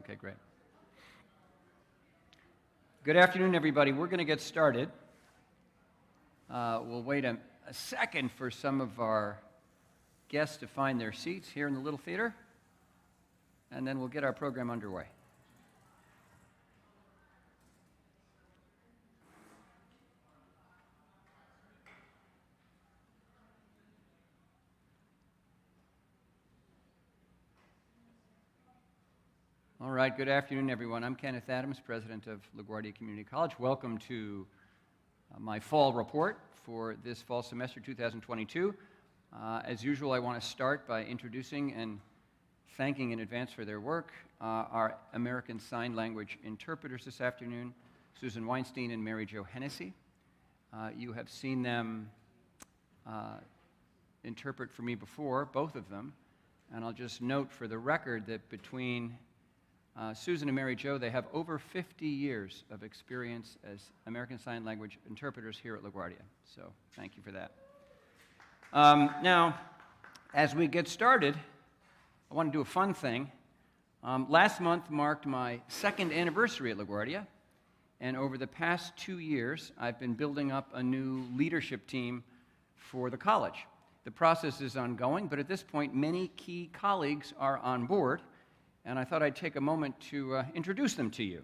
Okay, great. Good afternoon, everybody. We're going to get started. We'll wait a second for some of our guests to find their seats here in the Little Theater, and then we'll get our program underway. All right, good afternoon, everyone. I'm Kenneth Adams, president of LaGuardia Community College. Welcome to my fall report for this fall semester 2022. As usual, I want to start by introducing and thanking in advance for their work our American Sign Language interpreters this afternoon, Susan Weinstein and Mary Jo Hennessy. You have seen them interpret for me before, both of them, and I'll just note for the record that between Susan and Mary Jo, they have over 50 years of experience as American Sign Language interpreters here at LaGuardia. So thank you for that. Now, as we get started, I want to do a fun thing. Last month marked my second anniversary at LaGuardia, and over the past 2 years, I've been building up a new leadership team for the college. The process is ongoing, but at this point, many key colleagues are on board, and I thought I'd take a moment to introduce them to you.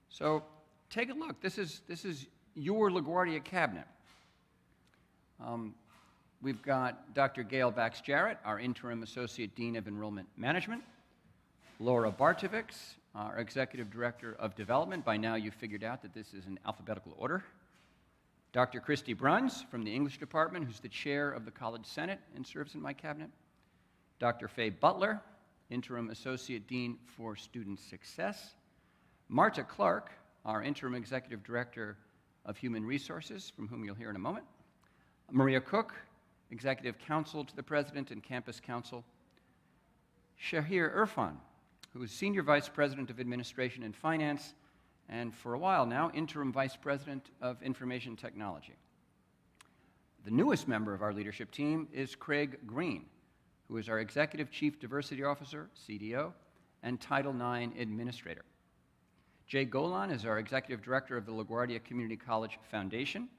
So take a look. This is your LaGuardia cabinet. We've got Dr. Gail Bax-Jarrett, our Interim Associate Dean of Enrollment Management, Laura Bartovics, our Executive Director of Development. By now you've figured out that this is in alphabetical order. Dr. Christy Bruns from the English Department, who's the Chair of the College Senate and serves in my cabinet. Dr. Faye Butler, Interim Associate Dean for Student Success. Marta Clark, our Interim Executive Director of Human Resources, from whom you'll hear in a moment. Maria Cook, Executive Counsel to the President and Campus Counsel. Shahir Irfan, who is Senior Vice President of Administration and Finance, and for a while now, Interim Vice President of Information Technology. The newest member of our leadership team is Craig Green, who is our Executive Chief Diversity Officer, CDO, and Title IX Administrator. Jay Golan is our Executive Director of the LaGuardia Community College Foundation.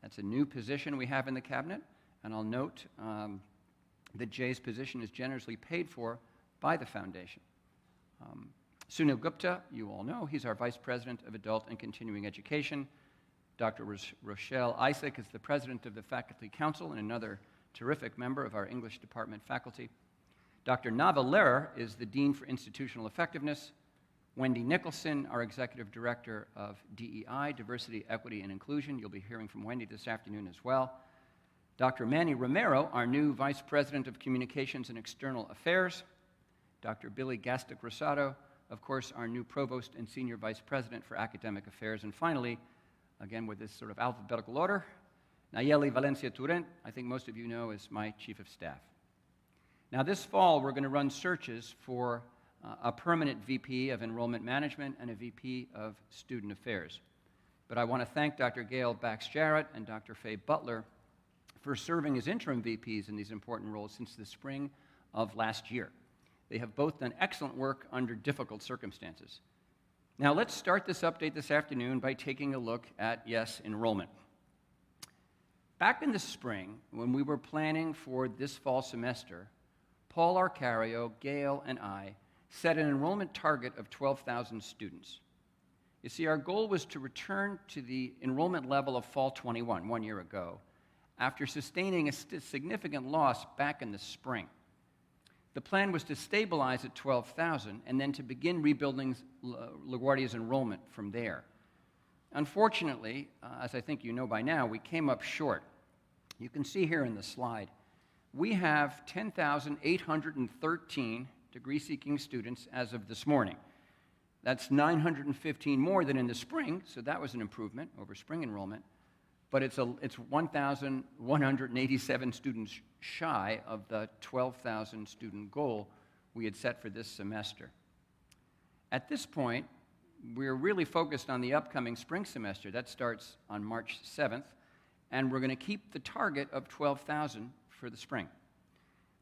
That's a new position we have in the cabinet, and I'll note that Jay's position is generously paid for by the foundation. Sunil Gupta, you all know, he's our Vice President of Adult and Continuing Education. Dr. Rochelle Isaac is the President of the Faculty Council and another terrific member of our English department faculty. Dr. Nava Lehrer is the Dean for Institutional Effectiveness. Wendy Nicholson, our Executive Director of DEI, Diversity, Equity, and Inclusion. You'll be hearing from Wendy this afternoon as well. Dr. Manny Romero, our new Vice President of Communications and External Affairs. Dr. Billy Gastic Rosado, of course, our new Provost and Senior Vice President for Academic Affairs. And finally, again with this sort of alphabetical order, Nayeli Valencia Turent, I think most of you know, is my Chief of Staff. Now this fall, we're going to run searches for a permanent VP of Enrollment Management and a VP of Student Affairs. But I want to thank Dr. Gail Bax-Jarrett and Dr. Faye Butler for serving as interim VPs in these important roles since the spring of last year. They have both done excellent work under difficult circumstances. Now let's start this update this afternoon by taking a look at, yes, enrollment. Back in the spring, when we were planning for this fall semester, Paul Arcario, Gail, and I set an enrollment target of 12,000 students. You see, our goal was to return to the enrollment level of fall 21, 1 year ago, after sustaining a significant loss back in the spring. The plan was to stabilize at 12,000 and then to begin rebuilding LaGuardia's enrollment from there. Unfortunately, as I think you know by now, we came up short. You can see here in the slide, we have 10,813 degree-seeking students as of this morning. That's 915 more than in the spring, so that was an improvement over spring enrollment, but it's 1,187 students shy of the 12,000 student goal we had set for this semester. At this point, we're really focused on the upcoming spring semester. That starts on March 7th, and we're going to keep the target of 12,000 for the spring.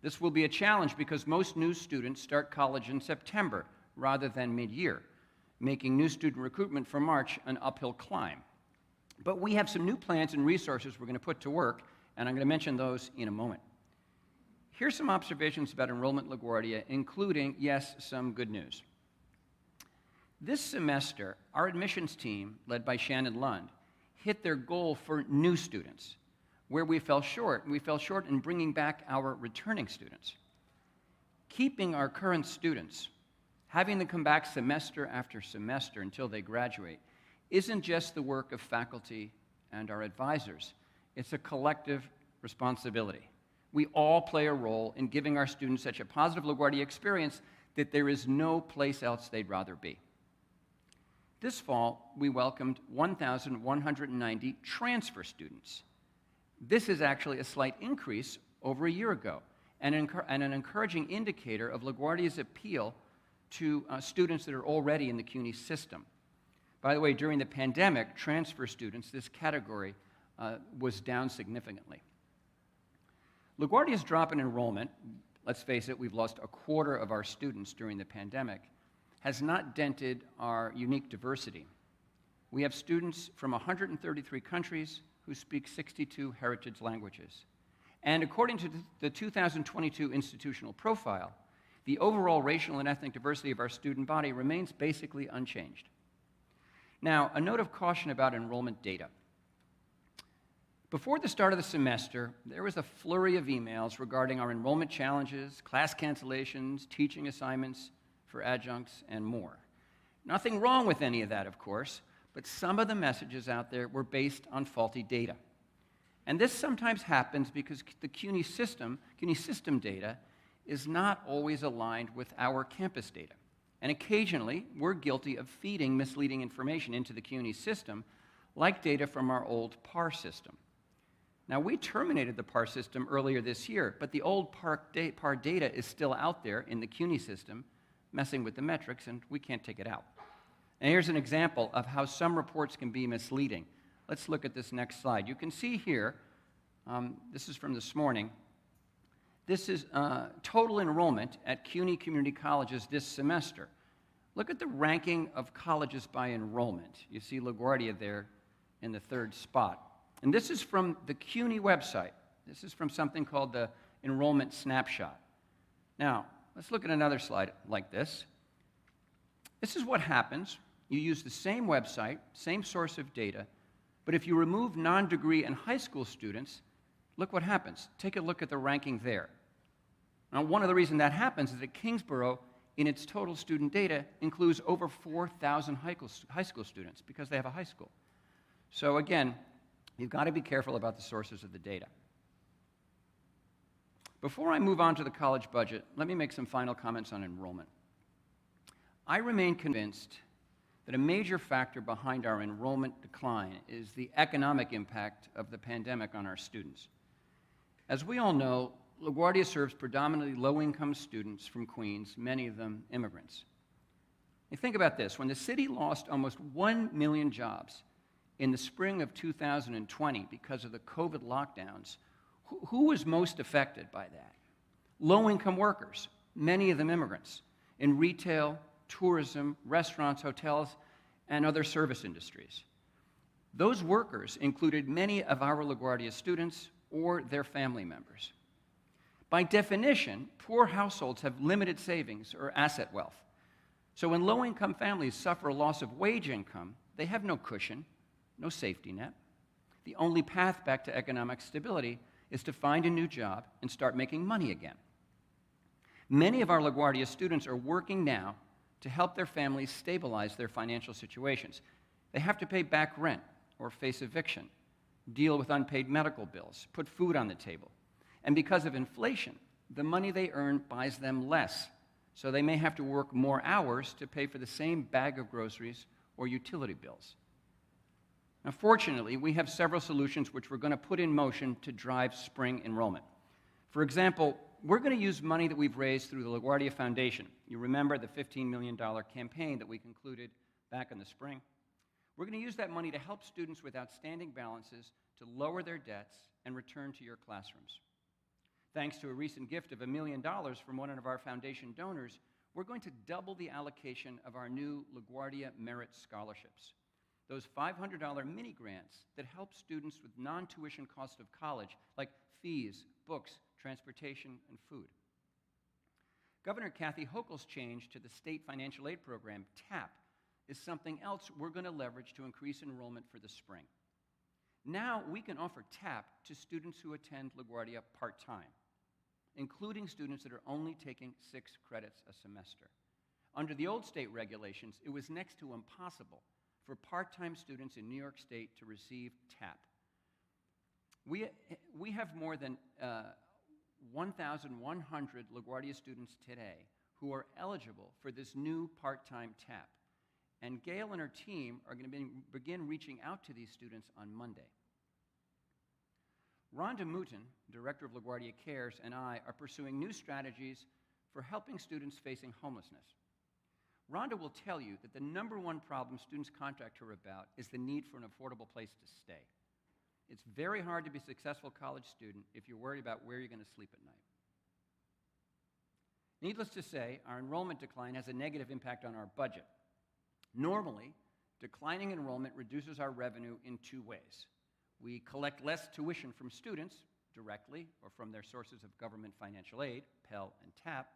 This will be a challenge because most new students start college in September rather than mid-year, making new student recruitment for March an uphill climb. But we have some new plans and resources we're going to put to work, and I'm going to mention those in a moment. Here's some observations about enrollment at LaGuardia, including, yes, some good news. This semester, our admissions team, led by Shannon Lund, hit their goal for new students. Where we fell short in bringing back our returning students. Keeping our current students, having them come back semester after semester until they graduate, isn't just the work of faculty and our advisors. It's a collective responsibility. We all play a role in giving our students such a positive LaGuardia experience that there is no place else they'd rather be. This fall, we welcomed 1,190 transfer students. This is actually a slight increase over a year ago, and an encouraging indicator of LaGuardia's appeal to students that are already in the CUNY system. By the way, during the pandemic, transfer students, this category, was down significantly. LaGuardia's drop in enrollment, let's face it, we've lost a quarter of our students during the pandemic, has not dented our unique diversity. We have students from 133 countries who speak 62 heritage languages. And according to the 2022 institutional profile, the overall racial and ethnic diversity of our student body remains basically unchanged. Now, a note of caution about enrollment data. Before the start of the semester, there was a flurry of emails regarding our enrollment challenges, class cancellations, teaching assignments for adjuncts, and more. Nothing wrong with any of that, of course, but some of the messages out there were based on faulty data. And this sometimes happens because the CUNY system data is not always aligned with our campus data. And occasionally, we're guilty of feeding misleading information into the CUNY system, like data from our old PAR system. Now, we terminated the PAR system earlier this year, but the old PAR data is still out there in the CUNY system, messing with the metrics, and we can't take it out. And here's an example of how some reports can be misleading. Let's look at this next slide. You can see here, this is from this morning, this is total enrollment at CUNY Community Colleges this semester. Look at the ranking of colleges by enrollment. You see LaGuardia there in the third spot. And this is from the CUNY website. This is from something called the Enrollment Snapshot. Now, let's look at another slide like this. This is what happens. You use the same website, same source of data, but if you remove non-degree and high school students, look what happens. Take a look at the ranking there. Now, one of the reasons that happens is that Kingsborough, in its total student data, includes over 4,000 high school students because they have a high school. So again, you've got to be careful about the sources of the data. Before I move on to the college budget, let me make some final comments on enrollment. I remain convinced that a major factor behind our enrollment decline is the economic impact of the pandemic on our students. As we all know, LaGuardia serves predominantly low-income students from Queens, many of them immigrants. And think about this. When the city lost almost 1 million jobs in the spring of 2020 because of the COVID lockdowns, who was most affected by that? Low-income workers, many of them immigrants, in retail, tourism, restaurants, hotels, and other service industries. Those workers included many of our LaGuardia students or their family members. By definition, poor households have limited savings or asset wealth. So when low-income families suffer a loss of wage income, they have no cushion, no safety net. The only path back to economic stability is to find a new job and start making money again. Many of our LaGuardia students are working now to help their families stabilize their financial situations. They have to pay back rent or face eviction, deal with unpaid medical bills, put food on the table. And because of inflation, the money they earn buys them less, so they may have to work more hours to pay for the same bag of groceries or utility bills. Now, fortunately, we have several solutions which we're going to put in motion to drive spring enrollment. For example, we're going to use money that we've raised through the LaGuardia Foundation. You remember the $15 million campaign that we concluded back in the spring? We're going to use that money to help students with outstanding balances to lower their debts and return to your classrooms. Thanks to a recent gift of $1 million from one of our foundation donors, we're going to double the allocation of our new LaGuardia Merit Scholarships, those $500 mini grants that help students with non-tuition cost of college, like fees, books, transportation, and food. Governor Kathy Hochul's change to the State Financial Aid Program, TAP, is something else we're going to leverage to increase enrollment for the spring. Now we can offer TAP to students who attend LaGuardia part-time, including students that are only taking 6 credits a semester. Under the old state regulations, it was next to impossible for part-time students in New York State to receive TAP. We have more than 1,100 LaGuardia students today who are eligible for this new part-time TAP. And Gail and her team are going to begin reaching out to these students on Monday. Rhonda Mouton, director of LaGuardia Cares, and I are pursuing new strategies for helping students facing homelessness. Rhonda will tell you that the #1 problem students contact her about is the need for an affordable place to stay. It's very hard to be a successful college student if you're worried about where you're going to sleep at night. Needless to say, our enrollment decline has a negative impact on our budget. Normally, declining enrollment reduces our revenue in 2 ways. We collect less tuition from students, directly or from their sources of government financial aid, Pell and TAP,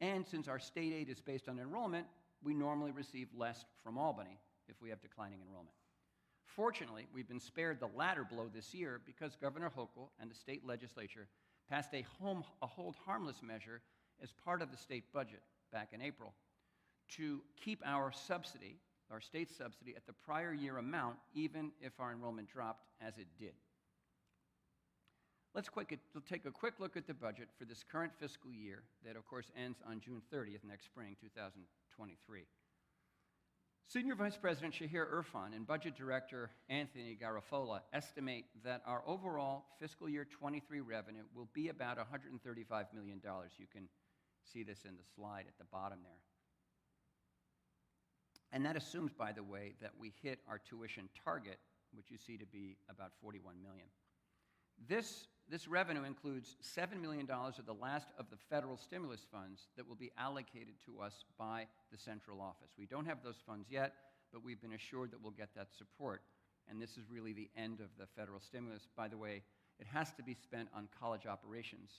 and since our state aid is based on enrollment, we normally receive less from Albany if we have declining enrollment. Fortunately, we've been spared the latter blow this year because Governor Hochul and the state legislature passed a hold harmless measure as part of the state budget back in April to keep our subsidy, our state subsidy, at the prior year amount, even if our enrollment dropped as it did. Let's take a quick look at the budget for this current fiscal year that, of course, ends on June 30th next spring, 2023. Senior Vice President Shahir Irfan and Budget Director Anthony Garofola estimate that our overall fiscal year 23 revenue will be about $135 million. You can see this in the slide at the bottom there. And that assumes, by the way, that we hit our tuition target, which you see to be about $41 million. This revenue includes $7 million of the last of the federal stimulus funds that will be allocated to us by the central office. We don't have those funds yet, but we've been assured that we'll get that support. And this is really the end of the federal stimulus. By the way, it has to be spent on college operations.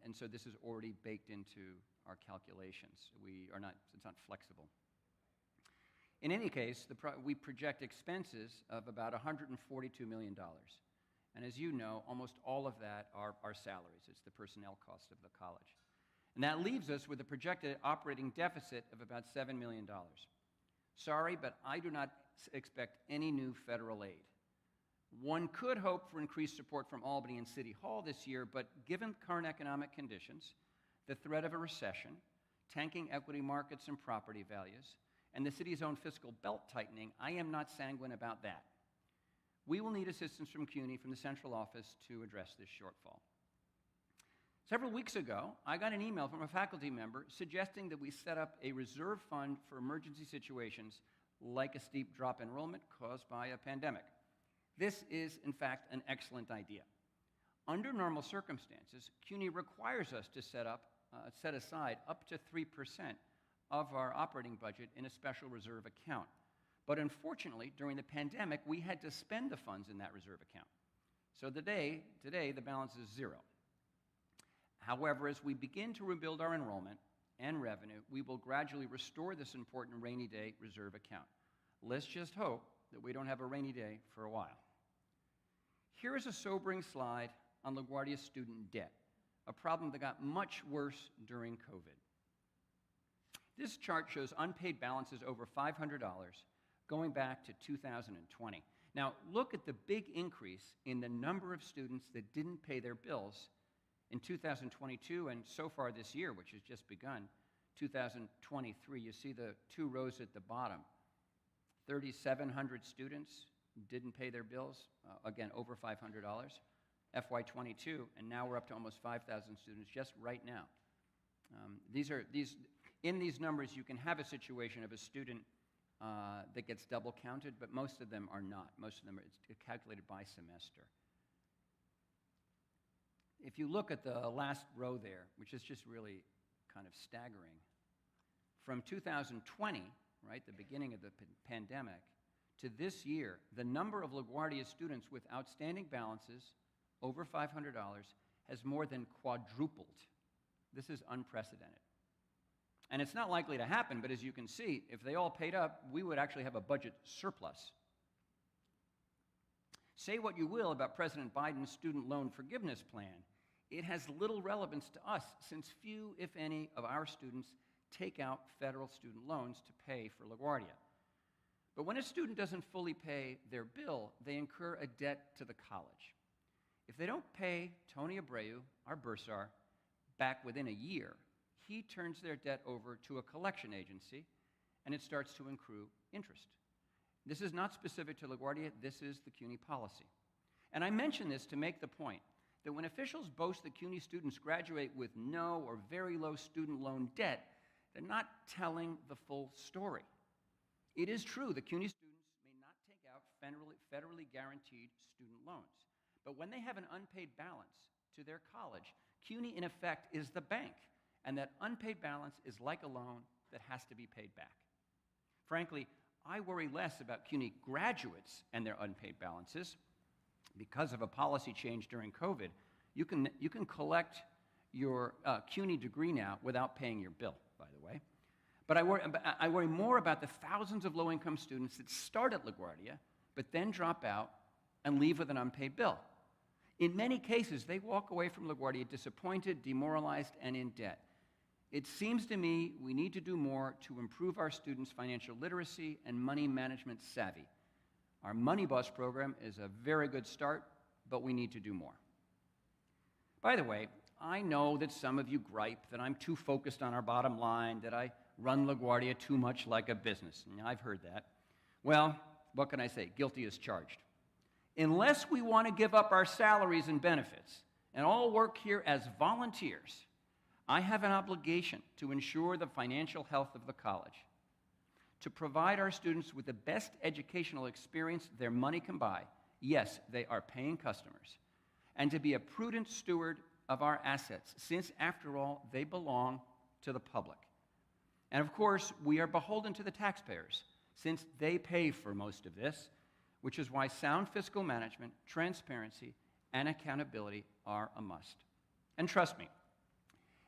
And so this is already baked into our calculations. It's not flexible. In any case, we project expenses of about $142 million. And as you know, almost all of that are salaries. It's the personnel cost of the college. And that leaves us with a projected operating deficit of about $7 million. Sorry, but I do not expect any new federal aid. One could hope for increased support from Albany and City Hall this year, but given current economic conditions, the threat of a recession, tanking equity markets and property values, and the city's own fiscal belt-tightening, I am not sanguine about that. We will need assistance from CUNY, from the central office, to address this shortfall. Several weeks ago, I got an email from a faculty member suggesting that we set up a reserve fund for emergency situations like a steep drop in enrollment caused by a pandemic. This is, in fact, an excellent idea. Under normal circumstances, CUNY requires us to set aside up to 3% of our operating budget in a special reserve account. But unfortunately, during the pandemic, we had to spend the funds in that reserve account. So today, the balance is 0. However, as we begin to rebuild our enrollment and revenue, we will gradually restore this important rainy day reserve account. Let's just hope that we don't have a rainy day for a while. Here is a sobering slide on LaGuardia student debt, a problem that got much worse during COVID. This chart shows unpaid balances over $500 going back to 2020. Now, look at the big increase in the number of students that didn't pay their bills in 2022 and so far this year, which has just begun, 2023. You see the 2 rows at the bottom. 3,700 students didn't pay their bills, again, over $500, FY22, and now we're up to almost 5,000 students just right now. In these numbers, you can have a situation of a student that gets double counted, but most of them are not. Most of them are calculated by semester. If you look at the last row there, which is just really kind of staggering, from 2020, right, the beginning of the pandemic, to this year, the number of LaGuardia students with outstanding balances over $500 has more than quadrupled. This is unprecedented. And it's not likely to happen, but as you can see, if they all paid up, we would actually have a budget surplus. Say what you will about President Biden's student loan forgiveness plan, it has little relevance to us since few, if any, of our students take out federal student loans to pay for LaGuardia. But when a student doesn't fully pay their bill, they incur a debt to the college. If they don't pay Tony Abreu, our bursar, back within a year, he turns their debt over to a collection agency, and it starts to accrue interest. This is not specific to LaGuardia, this is the CUNY policy. And I mention this to make the point that when officials boast that CUNY students graduate with no or very low student loan debt, they're not telling the full story. It is true that CUNY students may not take out federally guaranteed student loans, but when they have an unpaid balance to their college, CUNY in effect is the bank, and that unpaid balance is like a loan that has to be paid back. Frankly, I worry less about CUNY graduates and their unpaid balances. Because of a policy change during COVID, you can collect your CUNY degree now without paying your bill, by the way. But I worry more about the thousands of low-income students that start at LaGuardia, but then drop out and leave with an unpaid bill. In many cases, they walk away from LaGuardia disappointed, demoralized, and in debt. It seems to me we need to do more to improve our students' financial literacy and money management savvy. Our Money Bus program is a very good start, but we need to do more. By the way, I know that some of you gripe that I'm too focused on our bottom line, that I run LaGuardia too much like a business. I've heard that. Well, what can I say? Guilty as charged. Unless we want to give up our salaries and benefits and all work here as volunteers, I have an obligation to ensure the financial health of the college, to provide our students with the best educational experience their money can buy. Yes, they are paying customers. And to be a prudent steward of our assets, since, after all, they belong to the public. And of course, we are beholden to the taxpayers, since they pay for most of this, which is why sound fiscal management, transparency, and accountability are a must. And trust me,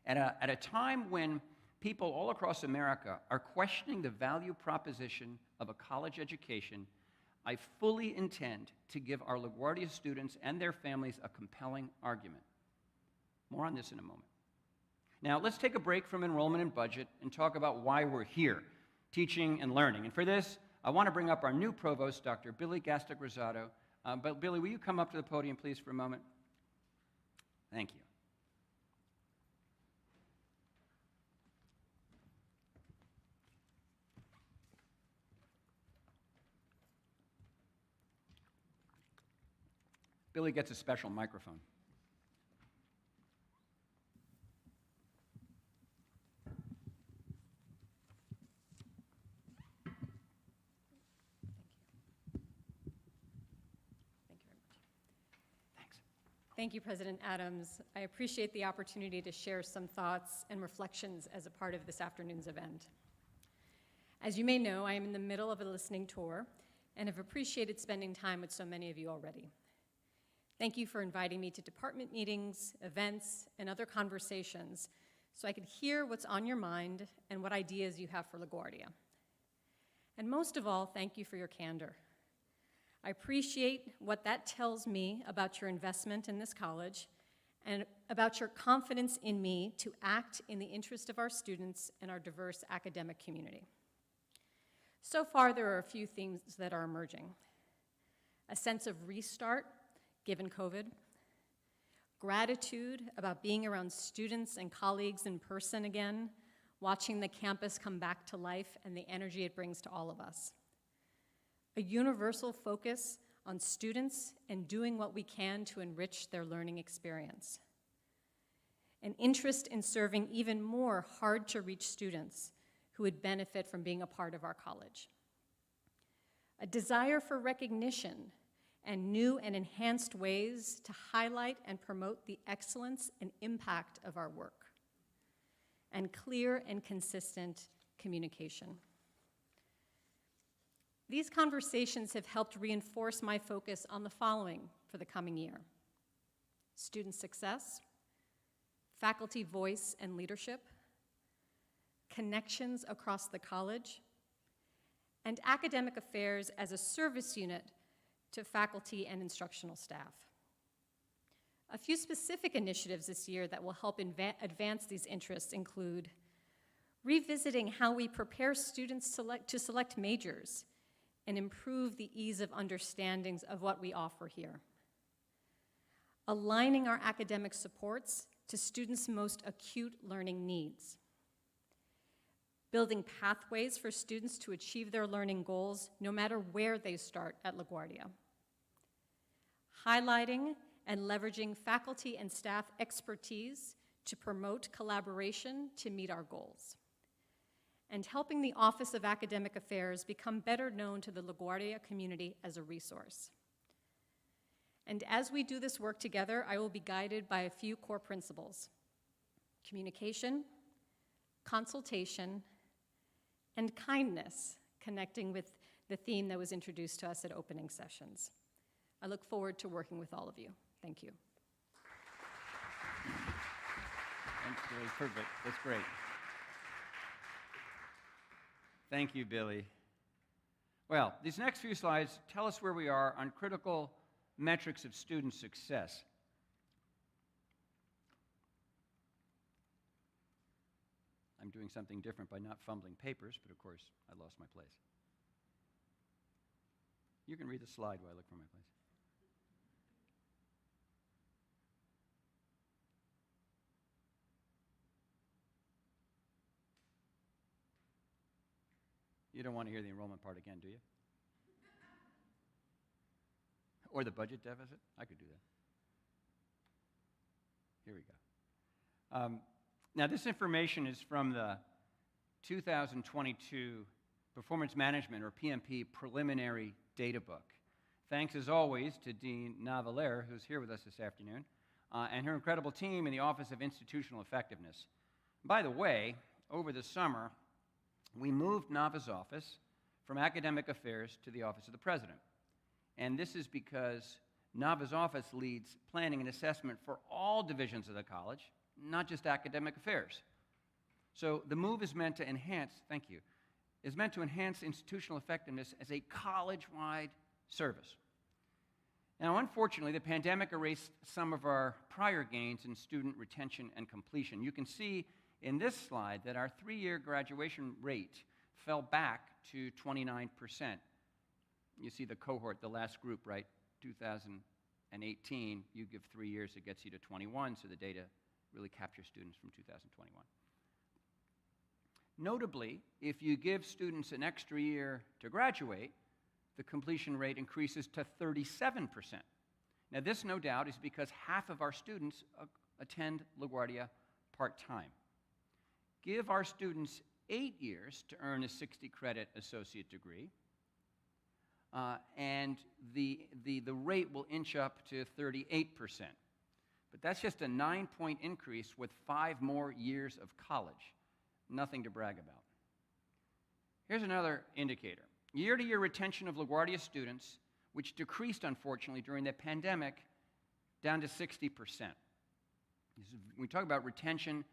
at a time when people all across America are questioning the value proposition of a college education, I fully intend to give our LaGuardia students and their families a compelling argument. More on this in a moment. Now, let's take a break from enrollment and budget and talk about why we're here, teaching and learning. And for this, I want to bring up our new provost, Dr. Billy Gastick-Rosado. But Billy, will you come up to the podium, please, for a moment? Thank you. Billy gets a special microphone. Thank you, President Adams. I appreciate the opportunity to share some thoughts and reflections as a part of this afternoon's event. As you may know, I am in the middle of a listening tour and have appreciated spending time with so many of you already. Thank you for inviting me to department meetings, events, and other conversations so I could hear what's on your mind and what ideas you have for LaGuardia. And most of all, thank you for your candor. I appreciate what that tells me about your investment in this college and about your confidence in me to act in the interest of our students and our diverse academic community. So far, there are a few themes that are emerging. A sense of restart, given COVID, gratitude about being around students and colleagues in person again, watching the campus come back to life and the energy it brings to all of us. A universal focus on students and doing what we can to enrich their learning experience. An interest in serving even more hard-to-reach students who would benefit from being a part of our college. A desire for recognition and new and enhanced ways to highlight and promote the excellence and impact of our work, and clear and consistent communication. These conversations have helped reinforce my focus on the following for the coming year: student success, faculty voice and leadership, connections across the college, and academic affairs as a service unit to faculty and instructional staff. A few specific initiatives this year that will help advance these interests include revisiting how we prepare students to select majors and improve the ease of understandings of what we offer here, aligning our academic supports to students' most acute learning needs, building pathways for students to achieve their learning goals no matter where they start at LaGuardia, highlighting and leveraging faculty and staff expertise to promote collaboration to meet our goals, and helping the Office of Academic Affairs become better known to the LaGuardia community as a resource. And as we do this work together, I will be guided by a few core principles: communication, consultation, and kindness, connecting with the theme that was introduced to us at opening sessions. I look forward to working with all of you. Thank you. Thanks, Billy. Perfect. That's great. Thank you, Billy. Well, these next few slides tell us where we are on critical metrics of student success. I'm doing something different by not fumbling papers, but of course, I lost my place. You can read the slide while I look for my place. You don't want to hear the enrollment part again, do you? Or the budget deficit? I could do that. Here we go. Now, this information is from the 2022 Performance Management, or PMP, Preliminary Data Book. Thanks, as always, to Dean Navaler, who's here with us this afternoon, and her incredible team in the Office of Institutional Effectiveness. By the way, over the summer, we moved Nava's office from Academic Affairs to the Office of the President. And this is because Nava's office leads planning and assessment for all divisions of the college, not just academic affairs. So the move is meant to enhance, thank you, is meant to enhance institutional effectiveness as a college-wide service. Now, unfortunately, the pandemic erased some of our prior gains in student retention and completion. You can see in this slide that our 3-year graduation rate fell back to 29%. You see the cohort, the last group, right? 2018, you give 3 years, it gets you to 21, so the data really captures students from 2021. Notably, if you give students an extra year to graduate, the completion rate increases to 37%. Now, this, no doubt, is because half of our students attend LaGuardia part-time. Give our students 8 years to earn a 60-credit associate degree, and the rate will inch up to 38%. But that's just a 9-point increase with 5 more years of college. Nothing to brag about. Here's another indicator. Year-to-year retention of LaGuardia students, which decreased, unfortunately, during the pandemic, down to 60%. We talk about retention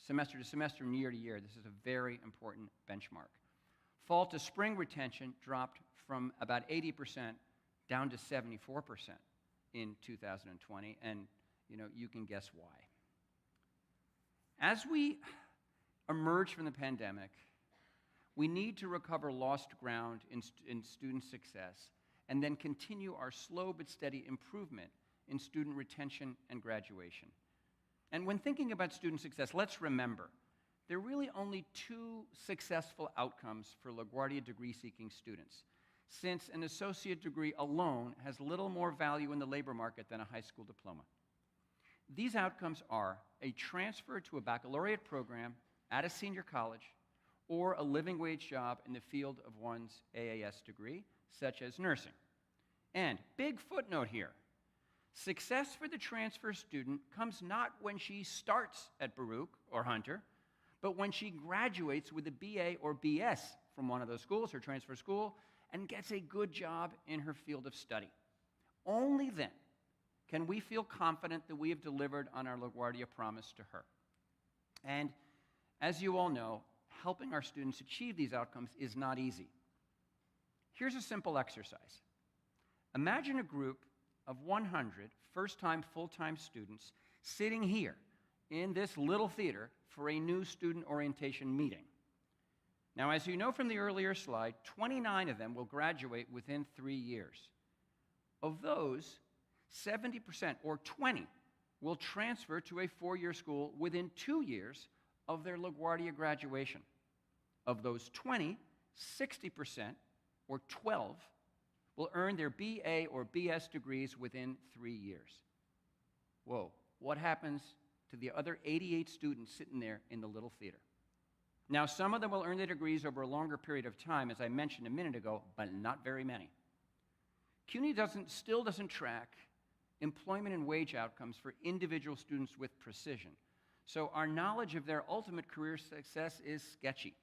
semester to semester and year to year. This is a very important benchmark. Fall to spring retention dropped from about 80% down to 74% in 2020, and you can guess why. As we emerge from the pandemic, we need to recover lost ground in student success and then continue our slow but steady improvement in student retention and graduation. And when thinking about student success, let's remember, there are really only 2 successful outcomes for LaGuardia degree-seeking students, since an associate degree alone has little more value in the labor market than a high school diploma. These outcomes are a transfer to a baccalaureate program at a senior college or a living wage job in the field of one's AAS degree, such as nursing. And big footnote here, success for the transfer student comes not when she starts at Baruch or Hunter, but when she graduates with a BA or BS from one of those schools, her transfer school, and gets a good job in her field of study. Only then can we feel confident that we have delivered on our LaGuardia promise to her. And as you all know, helping our students achieve these outcomes is not easy. Here's a simple exercise. Imagine a group of 100 first-time, full-time students sitting here in this little theater for a new student orientation meeting. Now, as you know from the earlier slide, 29 of them will graduate within 3 years. Of those, 70%, or 20, will transfer to a 4-year school within 2 years of their LaGuardia graduation. Of those 20, 60%, or 12, will earn their BA or BS degrees within 3 years. Whoa, what happens to the other 88 students sitting there in the little theater? Now, some of them will earn their degrees over a longer period of time, as I mentioned a minute ago, but not very many. CUNY still doesn't track employment and wage outcomes for individual students with precision, so our knowledge of their ultimate career success is sketchy.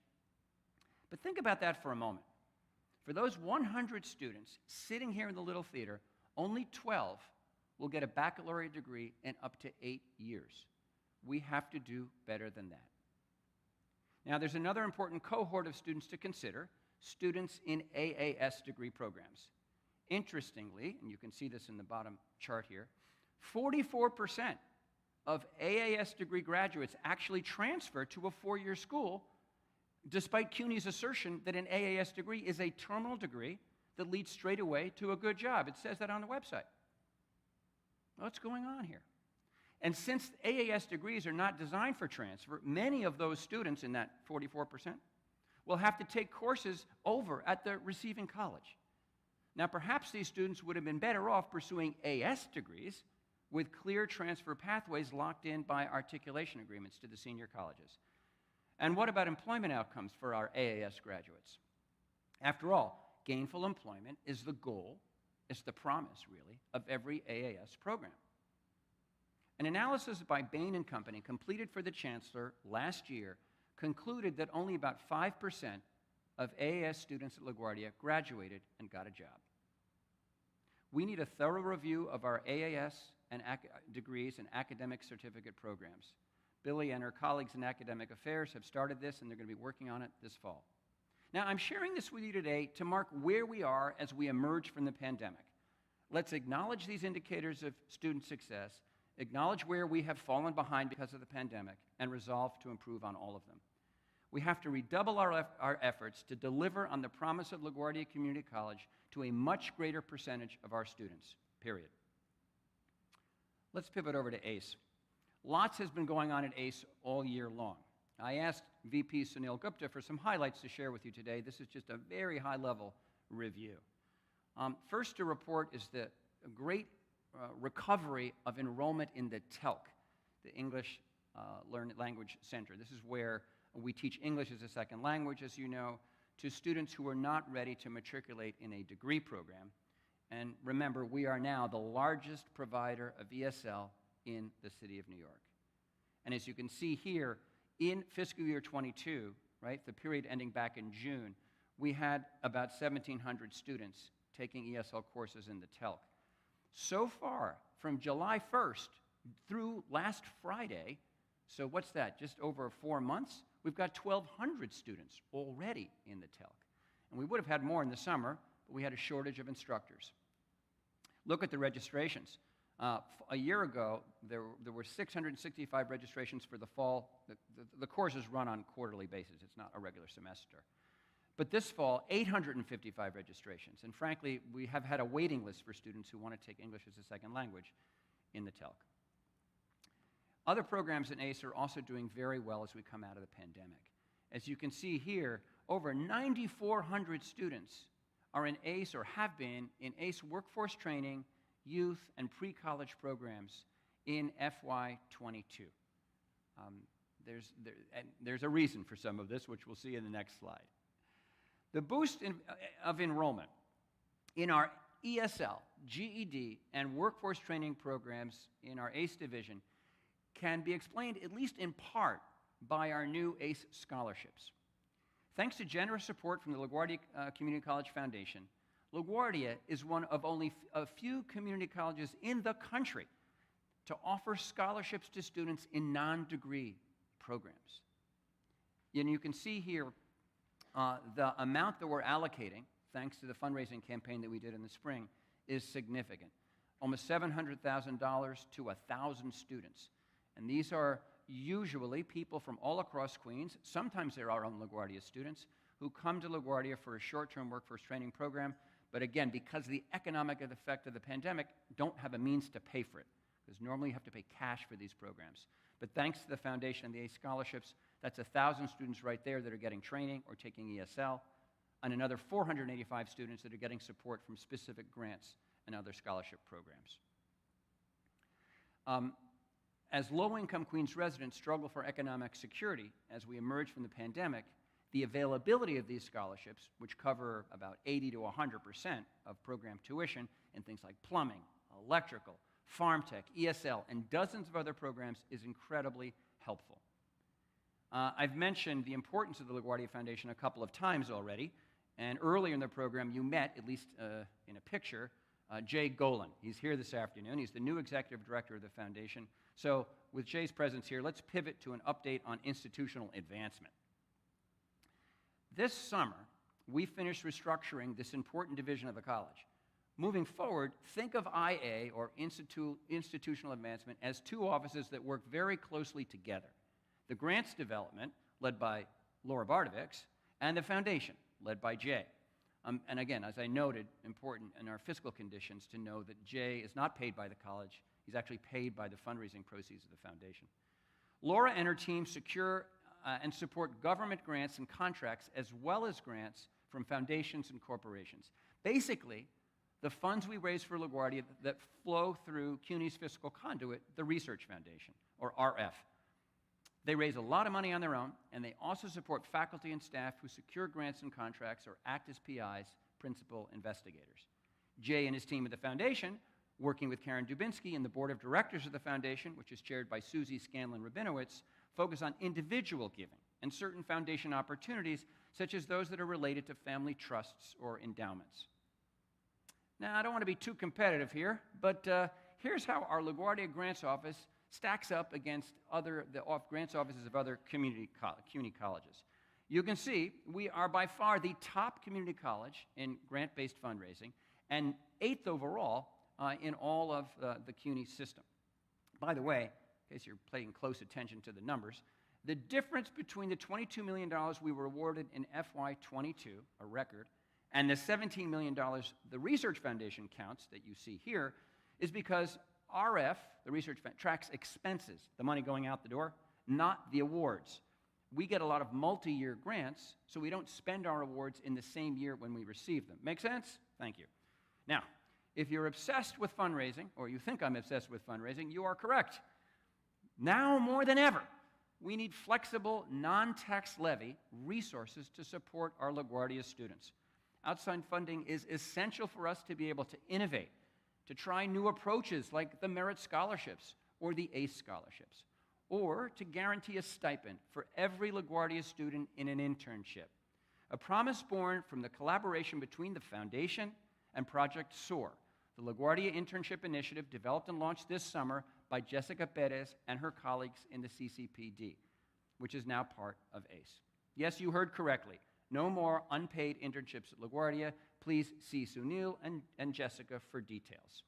But think about that for a moment. For those 100 students sitting here in the little theater, only 12 will get a baccalaureate degree in up to 8 years. We have to do better than that. Now, there's another important cohort of students to consider, students in AAS degree programs. Interestingly, and you can see this in the bottom chart here, 44% of AAS degree graduates actually transfer to a 4-year school, despite CUNY's assertion that an AAS degree is a terminal degree that leads straight away to a good job. It says that on the website. What's going on here? And since AAS degrees are not designed for transfer, many of those students in that 44% will have to take courses over at the receiving college. Now, perhaps these students would have been better off pursuing AS degrees with clear transfer pathways locked in by articulation agreements to the senior colleges. And what about employment outcomes for our AAS graduates? After all, gainful employment is the goal, it's the promise, really, of every AAS program. An analysis by Bain and Company completed for the Chancellor last year concluded that only about 5% of AAS students at LaGuardia graduated and got a job. We need a thorough review of our AAS and degrees and academic certificate programs. Billy and her colleagues in academic affairs have started this, and they're going to be working on it this fall. Now, I'm sharing this with you today to mark where we are as we emerge from the pandemic. Let's acknowledge these indicators of student success, acknowledge where we have fallen behind because of the pandemic, and resolve to improve on all of them. We have to redouble our efforts to deliver on the promise of LaGuardia Community College to a much greater percentage of our students, period. Let's pivot over to ACE. Lots has been going on at ACE all year long. I asked VP Sunil Gupta for some highlights to share with you today. This is just a very high-level review. First to report is the great recovery of enrollment in the TELC, the English Language Center. This is where we teach English as a second language, as you know, to students who are not ready to matriculate in a degree program. And remember, we are now the largest provider of ESL in the city of New York. And as you can see here, in fiscal year 22, right, the period ending back in June, we had about 1,700 students taking ESL courses in the TELC. So far, from July 1st through last Friday, so what's that, just over 4 months, we've got 1,200 students already in the TELC. And we would have had more in the summer, but we had a shortage of instructors. Look at the registrations. A year ago, there were 665 registrations for the fall. The courses run on a quarterly basis. It's not a regular semester. But this fall, 855 registrations. And frankly, we have had a waiting list for students who want to take English as a second language in the TELC. Other programs in ACE are also doing very well as we come out of the pandemic. As you can see here, over 9,400 students are in ACE or have been in ACE workforce training, youth, and pre-college programs in FY22. There's a reason for some of this, which we'll see in the next slide. The boost of enrollment in our ESL, GED, and workforce training programs in our ACE division can be explained, at least in part, by our new ACE scholarships. Thanks to generous support from the LaGuardia Community College Foundation, LaGuardia is one of only a few community colleges in the country to offer scholarships to students in non-degree programs. And you can see here the amount that we're allocating, thanks to the fundraising campaign that we did in the spring, is significant. Almost $700,000 to 1,000 students. And these are usually people from all across Queens. Sometimes they're our own LaGuardia students who come to LaGuardia for a short-term workforce training program, but again, because of the economic effect of the pandemic, don't have a means to pay for it, because normally you have to pay cash for these programs. But thanks to the foundation and the ACE scholarships, that's 1,000 students right there that are getting training or taking ESL, and another 485 students that are getting support from specific grants and other scholarship programs. As low-income Queens residents struggle for economic security as we emerge from the pandemic, the availability of these scholarships, which cover about 80 to 100% of program tuition in things like plumbing, electrical, farm tech, ESL, and dozens of other programs, is incredibly helpful. I've mentioned the importance of the LaGuardia Foundation a couple of times already, and earlier in the program you met, at least in a picture, Jay Golan. He's here this afternoon. He's the new executive director of the foundation. So with Jay's presence here, let's pivot to an update on institutional advancement. This summer, we finished restructuring this important division of the college. Moving forward, think of IA, or Institutional Advancement, as two offices that work very closely together. The grants development, led by Laura Bartovics, and the foundation, led by Jay. And again, as I noted, important in our fiscal conditions to know that Jay is not paid by the college. He's actually paid by the fundraising proceeds of the foundation. Laura and her team secure and support government grants and contracts, as well as grants from foundations and corporations. Basically, the funds we raise for LaGuardia that flow through CUNY's fiscal conduit, the Research Foundation, or RF. They raise a lot of money on their own, and they also support faculty and staff who secure grants and contracts or act as PIs, principal investigators. Jay and his team at the foundation, working with Karen Dubinsky and the board of directors of the foundation, which is chaired by Susie Scanlon-Rabinowitz, focus on individual giving and certain foundation opportunities, such as those that are related to family trusts or endowments. Now, I don't want to be too competitive here, but here's how our LaGuardia Grants Office stacks up against the grants offices of other CUNY colleges. You can see we are by far the top community college in grant-based fundraising and 8th overall in all of the CUNY system. By the way, in case you're paying close attention to the numbers, the difference between the $22 million we were awarded in FY22, a record, and the $17 million the Research Foundation counts that you see here is because RF, the Research Foundation, tracks expenses, the money going out the door, not the awards. We get a lot of multi-year grants, so we don't spend our awards in the same year when we receive them. Make sense? Thank you. Now, if you're obsessed with fundraising, or you think I'm obsessed with fundraising, you are correct. Now more than ever, we need flexible, non-tax levy resources to support our LaGuardia students. Outside funding is essential for us to be able to innovate, to try new approaches like the Merit Scholarships or the ACE Scholarships, or to guarantee a stipend for every LaGuardia student in an internship, a promise born from the collaboration between the Foundation and Project SOAR, the LaGuardia Internship Initiative developed and launched this summer by Jessica Perez and her colleagues in the CCPD, which is now part of ACE. Yes, you heard correctly. No more unpaid internships at LaGuardia. Please see Sunil and Jessica for details.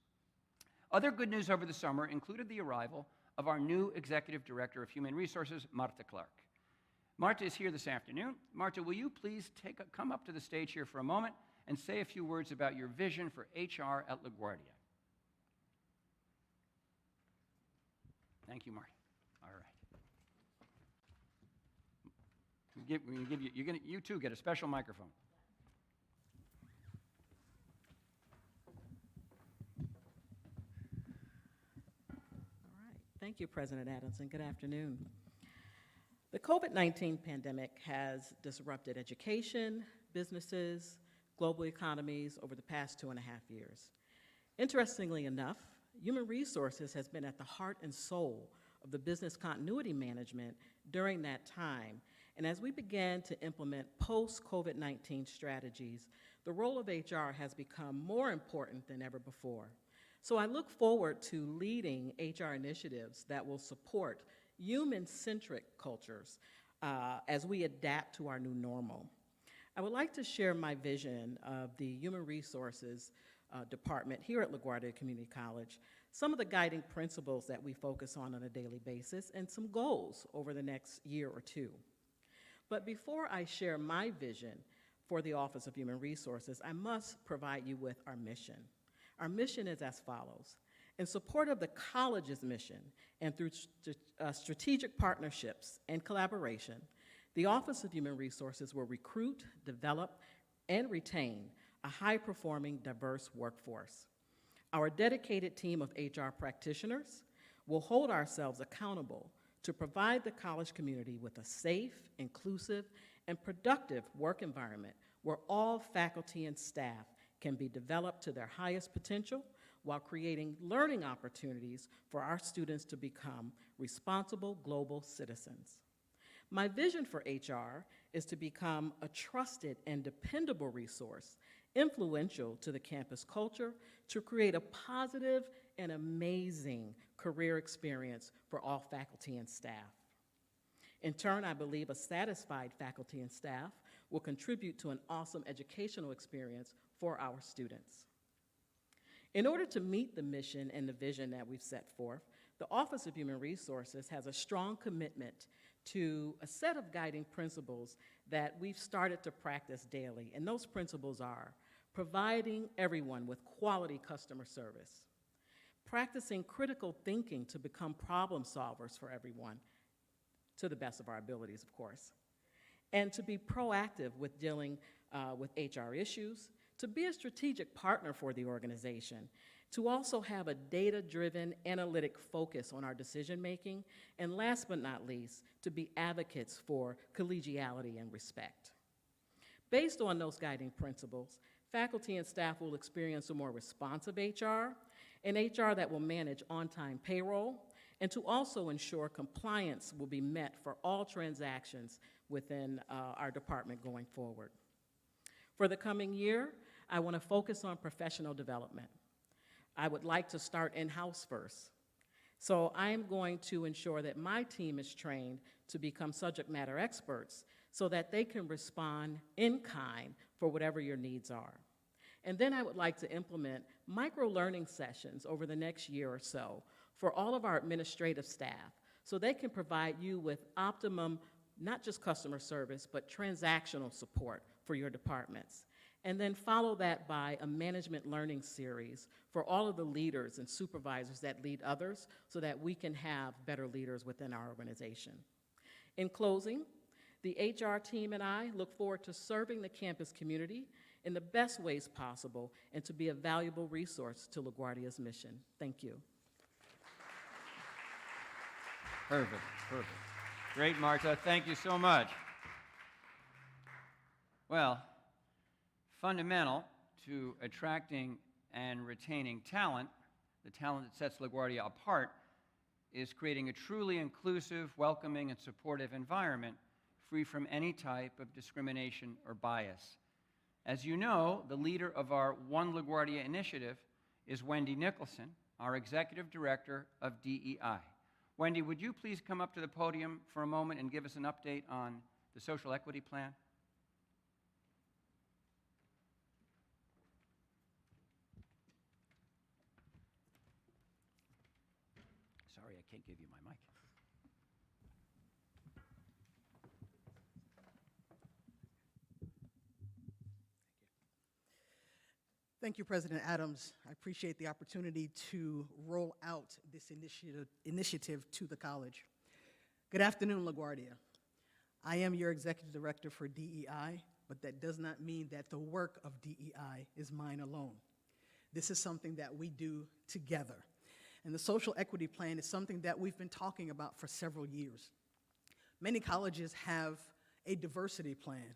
Other good news over the summer included the arrival of our new Executive Director of Human Resources, Marta Clark. Marta is here this afternoon. Marta, will you please come up to the stage here for a moment and say a few words about your vision for HR at LaGuardia? Thank you, Marta. All right. You too get a special microphone. All right. Thank you, President Adams, and good afternoon. The COVID-19 pandemic has disrupted education, businesses, global economies over the past 2.5 years. Interestingly enough, human resources has been at the heart and soul of the business continuity management during that time. And as we began to implement post-COVID-19 strategies, the role of HR has become more important than ever before. So I look forward to leading HR initiatives that will support human-centric cultures as we adapt to our new normal. I would like to share my vision of the Human Resources Department here at LaGuardia Community College, some of the guiding principles that we focus on a daily basis, and some goals over the next year or two. But before I share my vision for the Office of Human Resources, I must provide you with our mission. Our mission is as follows. In support of the college's mission and through strategic partnerships and collaboration, the Office of Human Resources will recruit, develop, and retain a high-performing, diverse workforce. Our dedicated team of HR practitioners will hold ourselves accountable to provide the college community with a safe, inclusive, and productive work environment where all faculty and staff can be developed to their highest potential while creating learning opportunities for our students to become responsible global citizens. My vision for HR is to become a trusted and dependable resource, influential to the campus culture, to create a positive and amazing career experience for all faculty and staff. In turn, I believe a satisfied faculty and staff will contribute to an awesome educational experience for our students. In order to meet the mission and the vision that we've set forth, the Office of Human Resources has a strong commitment to a set of guiding principles that we've started to practice daily, and those principles are providing everyone with quality customer service, practicing critical thinking to become problem solvers for everyone, to the best of our abilities, of course, and to be proactive with dealing with HR issues, to be a strategic partner for the organization, to also have a data-driven analytic focus on our decision-making, and last but not least, to be advocates for collegiality and respect. Based on those guiding principles, faculty and staff will experience a more responsive HR, an HR that will manage on-time payroll, and to also ensure compliance will be met for all transactions within our department going forward. For the coming year, I want to focus on professional development. I would like to start in-house first. So I am going to ensure that my team is trained to become subject matter experts so that they can respond in kind for whatever your needs are. And then I would like to implement micro-learning sessions over the next year or so for all of our administrative staff so they can provide you with optimum, not just customer service, but transactional support for your departments. And then follow that by a management learning series for all of the leaders and supervisors that lead others so that we can have better leaders within our organization. In closing, the HR team and I look forward to serving the campus community in the best ways possible and to be a valuable resource to LaGuardia's mission. Thank you. Perfect, perfect. Great, Marta. Thank you so much. Well, fundamental to attracting and retaining talent, the talent that sets LaGuardia apart, is creating a truly inclusive, welcoming, and supportive environment free from any type of discrimination or bias. As you know, the leader of our One LaGuardia initiative is Wendy Nicholson, our Executive Director of DEI. Wendy, would you please come up to the podium for a moment and give us an update on the social equity plan? Sorry, I can't give you my mic. Thank you, President Adams. I appreciate the opportunity to roll out this initiative to the college. Good afternoon, LaGuardia. I am your Executive Director for DEI, but that does not mean that the work of DEI is mine alone. This is something that we do together. And the Social Equity Plan is something that we've been talking about for several years. Many colleges have a diversity plan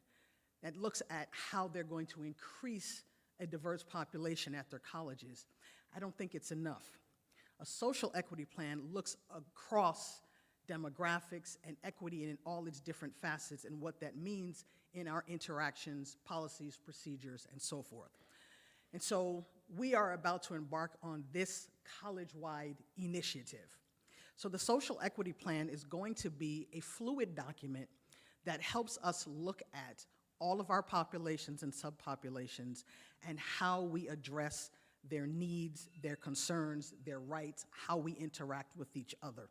that looks at how they're going to increase a diverse population at their colleges, I don't think it's enough. A social equity plan looks across demographics and equity in all its different facets and what that means in our interactions, policies, procedures, and so forth. And so we are about to embark on this college-wide initiative. So the social equity plan is going to be a fluid document that helps us look at all of our populations and subpopulations and how we address their needs, their concerns, their rights, how we interact with each other.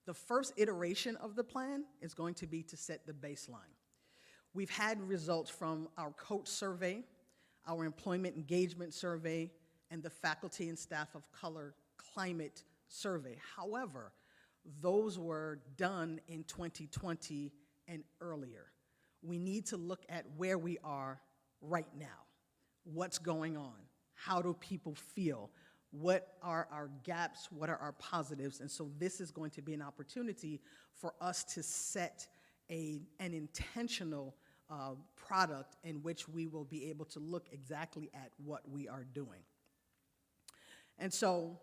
The first iteration of the plan is going to be to set the baseline. We've had results from our COACH survey, our employment engagement survey, and the faculty and staff of color climate survey. However, those were done in 2020 and earlier. We need to look at where we are right now. What's going on? How do people feel? What are our gaps? What are our positives? And so this is going to be an opportunity for us to set an intentional product in which we will be able to look exactly at what we are doing. And so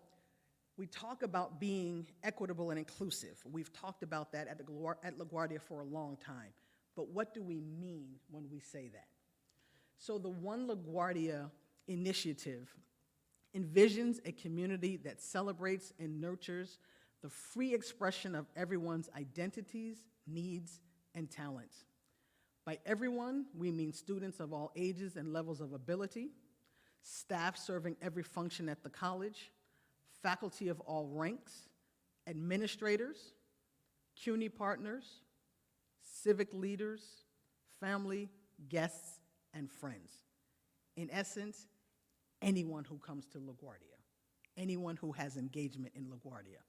we talk about being equitable and inclusive. We've talked about that at LaGuardia for a long time. But what do we mean when we say that? So the One LaGuardia initiative envisions a community that celebrates and nurtures the free expression of everyone's identities, needs, and talents. By everyone, we mean students of all ages and levels of ability, staff serving every function at the college, faculty of all ranks, administrators, CUNY partners, civic leaders, family, guests, and friends. In essence, anyone who comes to LaGuardia, anyone who has engagement in LaGuardia.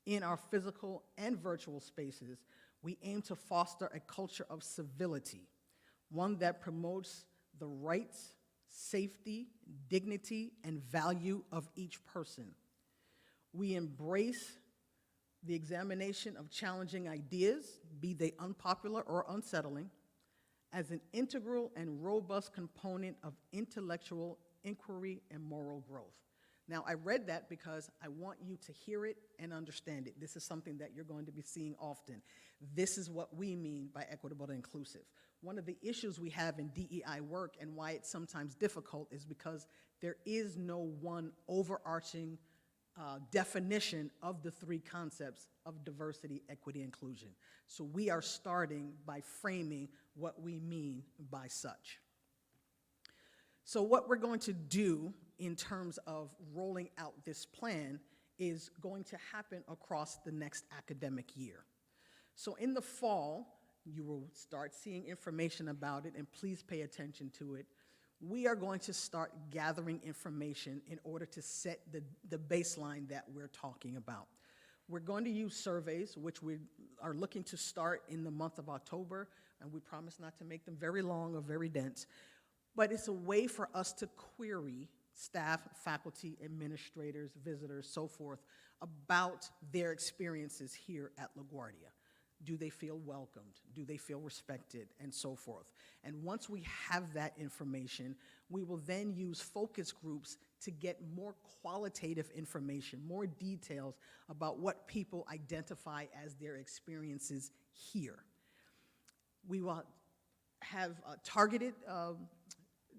In our physical and virtual spaces, we aim to foster a culture of civility, one that promotes the rights, safety, dignity, and value of each person. We embrace the examination of challenging ideas, be they unpopular or unsettling, as an integral and robust component of intellectual inquiry and moral growth. Now, I read that because I want you to hear it and understand it. This is something that you're going to be seeing often. This is what we mean by equitable and inclusive. One of the issues we have in DEI work and why it's sometimes difficult is because there is no one overarching definition of the three concepts of diversity, equity, inclusion. So we are starting by framing what we mean by such. So what we're going to do in terms of rolling out this plan is going to happen across the next academic year. So in the fall, you will start seeing information about it, and please pay attention to it. We are going to start gathering information in order to set the baseline that we're talking about. We're going to use surveys, which we are looking to start in the month of October, and we promise not to make them very long or very dense. But it's a way for us to query staff, faculty, administrators, visitors, so forth, about their experiences here at LaGuardia. Do they feel welcomed? Do they feel respected? And so forth. And once we have that information, we will then use focus groups to get more qualitative information, more details about what people identify as their experiences here. We will have targeted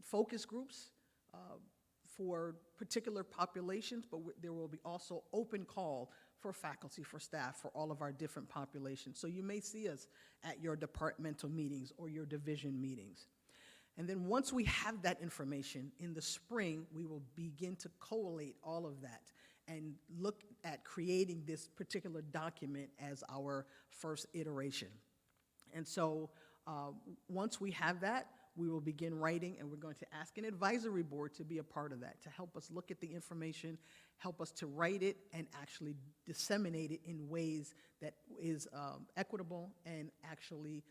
focus groups for particular populations, but there will be also open call for faculty, for staff, for all of our different populations. So you may see us at your departmental meetings or your division meetings. And then once we have that information, in the spring, we will begin to collate all of that and look at creating this particular document as our first iteration. And so once we have that, we will begin writing, and we're going to ask an advisory board to be a part of that, to help us look at the information, help us to write it, and actually disseminate it in ways that is equitable and actually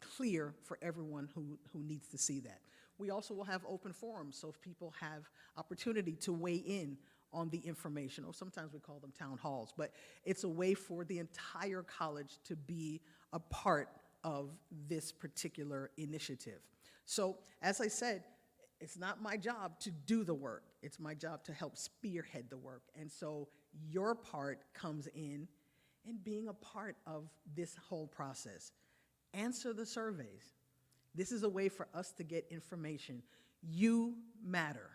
clear for everyone who needs to see that. We also will have open forums, so if people have opportunity to weigh in on the information, or sometimes we call them town halls, but it's a way for the entire college to be a part of this particular initiative. So, as I said, it's not my job to do the work. It's my job to help spearhead the work. And so your part comes in being a part of this whole process. Answer the surveys. This is a way for us to get information. You matter.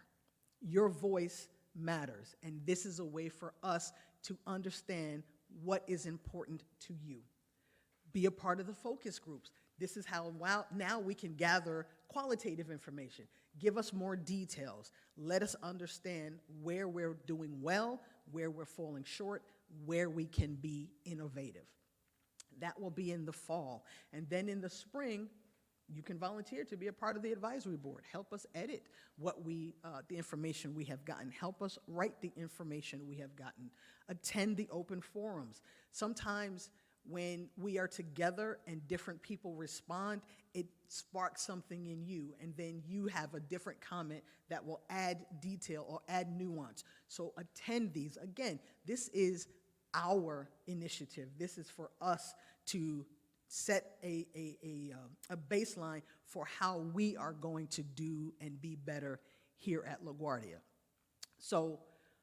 Your voice matters. And this is a way for us to understand what is important to you. Be a part of the focus groups. This is how now we can gather qualitative information. Give us more details. Let us understand where we're doing well, where we're falling short, where we can be innovative. That will be in the fall. And then in the spring, you can volunteer to be a part of the advisory board. Help us edit the information we have gotten. Help us write the information we have gotten. Attend the open forums. Sometimes when we are together and different people respond, it sparks something in you, and then you have a different comment that will add detail or add nuance. So attend these. Again, this is our initiative. This is for us to set a baseline for how we are going to do and be better here at LaGuardia. So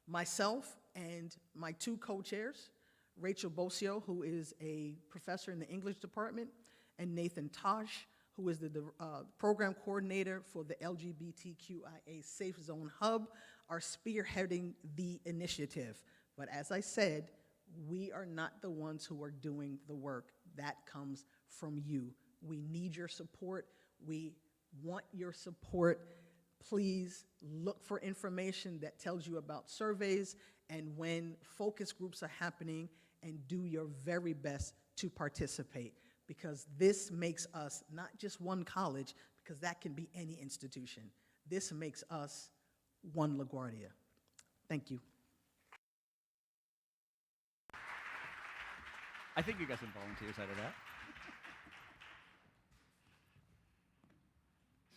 myself and my two co-chairs, Rachel Bosio, who is a professor in the English department, and Nathan Tosh, who is the program coordinator for the LGBTQIA Safe Zone Hub, are spearheading the initiative. But as I said, we are not the ones who are doing the work. That comes from you. We need your support. We want your support. Please look for information that tells you about surveys and when focus groups are happening, and do your very best to participate, because this makes us not just one college, because that can be any institution. This makes us one LaGuardia. Thank you. I think you got some volunteers out of that.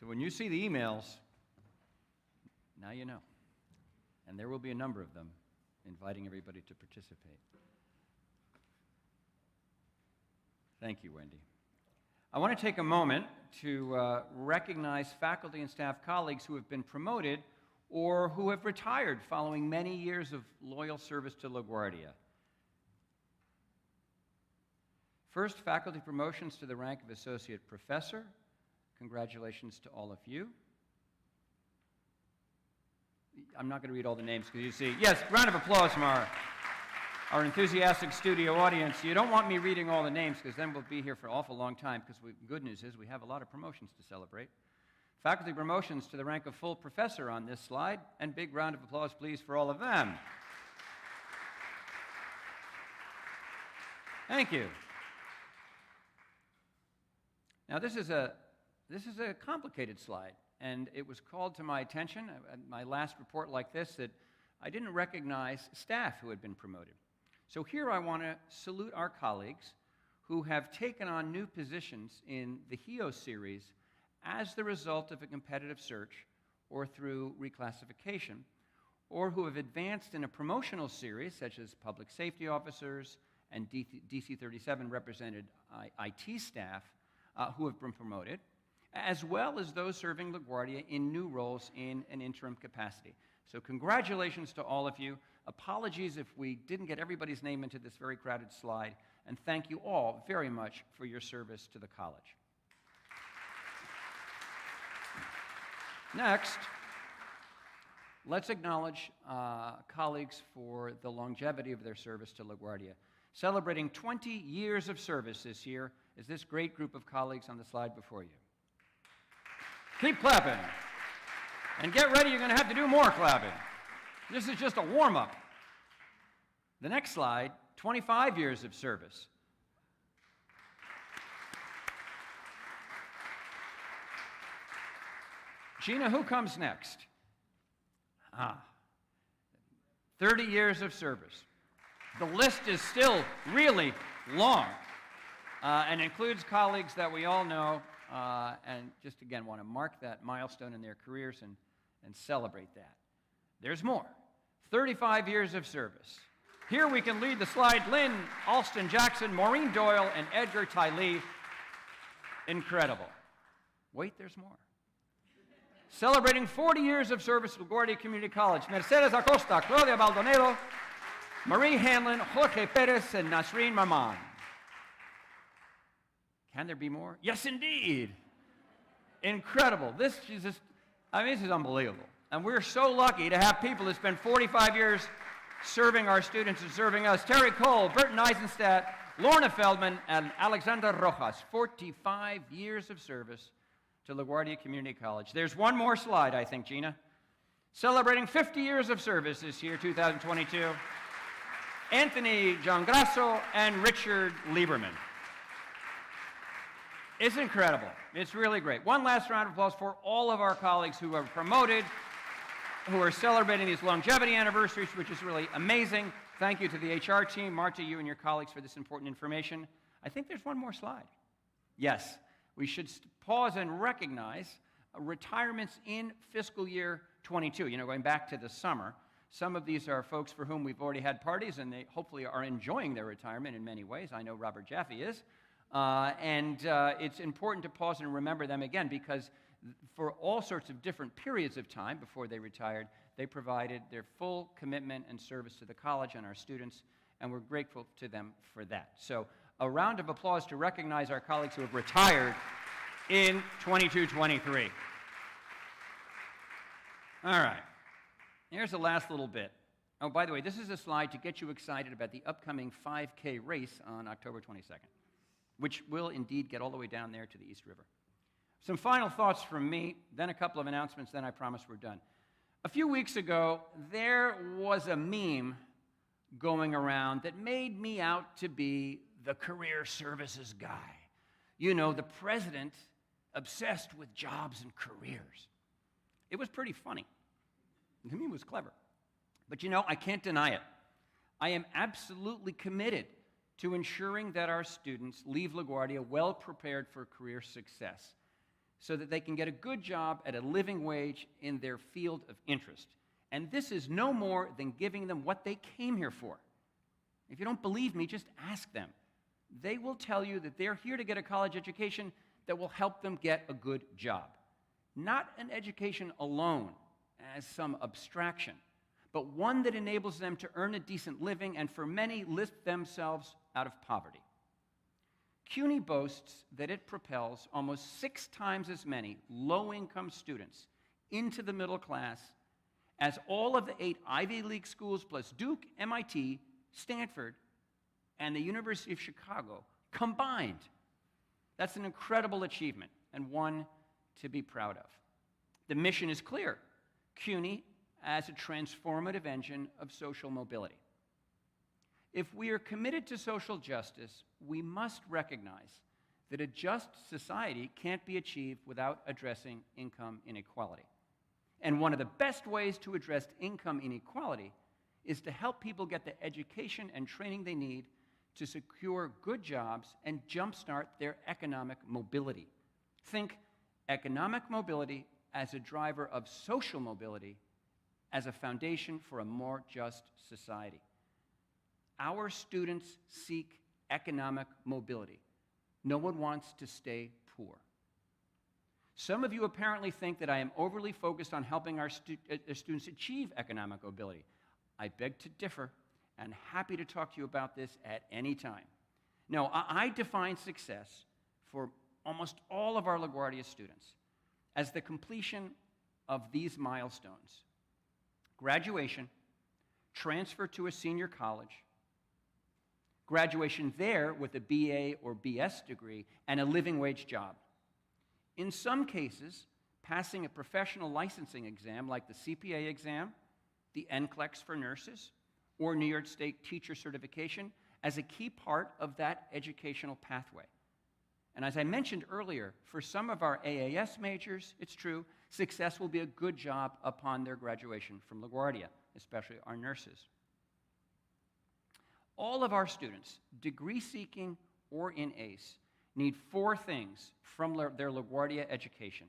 So when you see the emails, now you know. And there will be a number of them inviting everybody to participate. Thank you, Wendy. I want to take a moment to recognize faculty and staff colleagues who have been promoted or who have retired following many years of loyal service to LaGuardia. First, faculty promotions to the rank of associate professor. Congratulations to all of you. I'm not going to read all the names because you see. Yes, round of applause from our enthusiastic studio audience. You don't want me reading all the names because then we'll be here for an awful long time, because good news is we have a lot of promotions to celebrate. Faculty promotions to the rank of full professor on this slide, and big round of applause, please, for all of them. Thank you. Now, this is a complicated slide, and it was called to my attention at my last report like this that I didn't recognize staff who had been promoted. So here I want to salute our colleagues who have taken on new positions in the HEO series as the result of a competitive search or through reclassification, or who have advanced in a promotional series such as public safety officers and DC-37 represented IT staff who have been promoted, as well as those serving LaGuardia in new roles in an interim capacity. So congratulations to all of you. Apologies if we didn't get everybody's name into this very crowded slide, and thank you all very much for your service to the college. Next, let's acknowledge colleagues for the longevity of their service to LaGuardia. Celebrating 20 years of service this year is this great group of colleagues on the slide before you. Keep clapping. And get ready, you're going to have to do more clapping. This is just a warm-up. The next slide, 25 years of service. Gina, who comes next? 30 years of service. The list is still really long and includes colleagues that we all know, and just again want to mark that milestone in their careers and celebrate that. There's more. 35 years of service. Here we can lead the slide Lynn Alston Jackson, Maureen Doyle, and Edgar Ty Lee. Incredible. Wait, there's more. Celebrating 40 years of service to LaGuardia Community College, Mercedes Acosta, Claudia Baldonado, Marie Hanlon, Jorge Perez, and Nasreen Maman. Can there be more? Yes, indeed. Incredible. This is unbelievable. And we're so lucky to have people that spend 45 years serving our students and serving us. Terry Cole, Burton Eisenstadt, Lorna Feldman, and Alexander Rojas. 45 years of service to LaGuardia Community College. There's one more slide, I think, Gina. Celebrating 50 years of service this year, 2022. Anthony Giangrasso and Richard Lieberman. It's incredible. It's really great. One last round of applause for all of our colleagues who are promoted, who are celebrating these longevity anniversaries, which is really amazing. Thank you to the HR team, Marta, you and your colleagues for this important information. I think there's one more slide. Yes, we should pause and recognize retirements in fiscal year 22, going back to the summer. Some of these are folks for whom we've already had parties, and they hopefully are enjoying their retirement in many ways. I know Robert Jaffe is. It's important to pause and remember them again, because for all sorts of different periods of time before they retired, they provided their full commitment and service to the college and our students, and we're grateful to them for that. So a round of applause to recognize our colleagues who have retired in 22-23. All right. Here's the last little bit. Oh, by the way, this is a slide to get you excited about the upcoming 5K race on October 22nd, which will indeed get all the way down there to the East River. Some final thoughts from me, then a couple of announcements, then I promise we're done. A few weeks ago, there was a meme going around that made me out to be the career services guy. The president obsessed with jobs and careers. It was pretty funny. The meme was clever. But I can't deny it. I am absolutely committed to ensuring that our students leave LaGuardia well prepared for career success, so that they can get a good job at a living wage in their field of interest. And this is no more than giving them what they came here for. If you don't believe me, just ask them. They will tell you that they're here to get a college education that will help them get a good job. Not an education alone as some abstraction, but one that enables them to earn a decent living and for many lift themselves out of poverty. CUNY boasts that it propels almost 6 times as many low-income students into the middle class as all of the 8 Ivy League schools plus Duke, MIT, Stanford, and the University of Chicago combined. That's an incredible achievement and one to be proud of. The mission is clear: CUNY as a transformative engine of social mobility. If we are committed to social justice, we must recognize that a just society can't be achieved without addressing income inequality. And one of the best ways to address income inequality is to help people get the education and training they need to secure good jobs and jumpstart their economic mobility. Think economic mobility as a driver of social mobility, as a foundation for a more just society. Our students seek economic mobility. No one wants to stay poor. Some of you apparently think that I am overly focused on helping our students achieve economic mobility. I beg to differ, and happy to talk to you about this at any time. No, I define success for almost all of our LaGuardia students as the completion of these milestones: graduation, transfer to a senior college, graduation there with a BA or BS degree, and a living wage job. In some cases, passing a professional licensing exam like the CPA exam, the NCLEX for nurses, or New York State teacher certification as a key part of that educational pathway. And as I mentioned earlier, for some of our AAS majors, it's true, success will be a good job upon their graduation from LaGuardia, especially our nurses. All of our students, degree-seeking or in ACE, need 4 things from their LaGuardia education: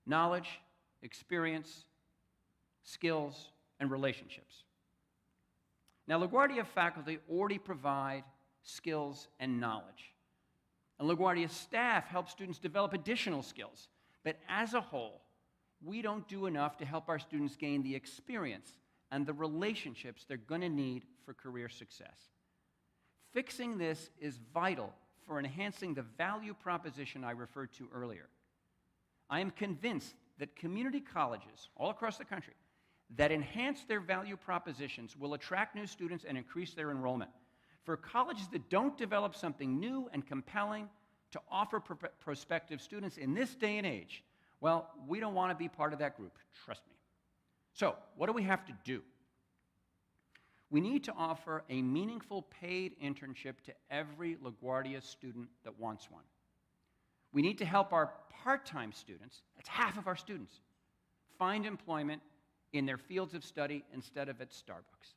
knowledge, experience, skills, and relationships. Now, LaGuardia faculty already provide skills and knowledge. And LaGuardia staff help students develop additional skills. But as a whole, we don't do enough to help our students gain the experience and the relationships they're going to need for career success. Fixing this is vital for enhancing the value proposition I referred to earlier. I am convinced that community colleges all across the country that enhance their value propositions will attract new students and increase their enrollment. For colleges that don't develop something new and compelling to offer prospective students in this day and age, well, we don't want to be part of that group, trust me. So, what do we have to do? We need to offer a meaningful paid internship to every LaGuardia student that wants one. We need to help our part-time students, that's half of our students, find employment in their fields of study instead of at Starbucks.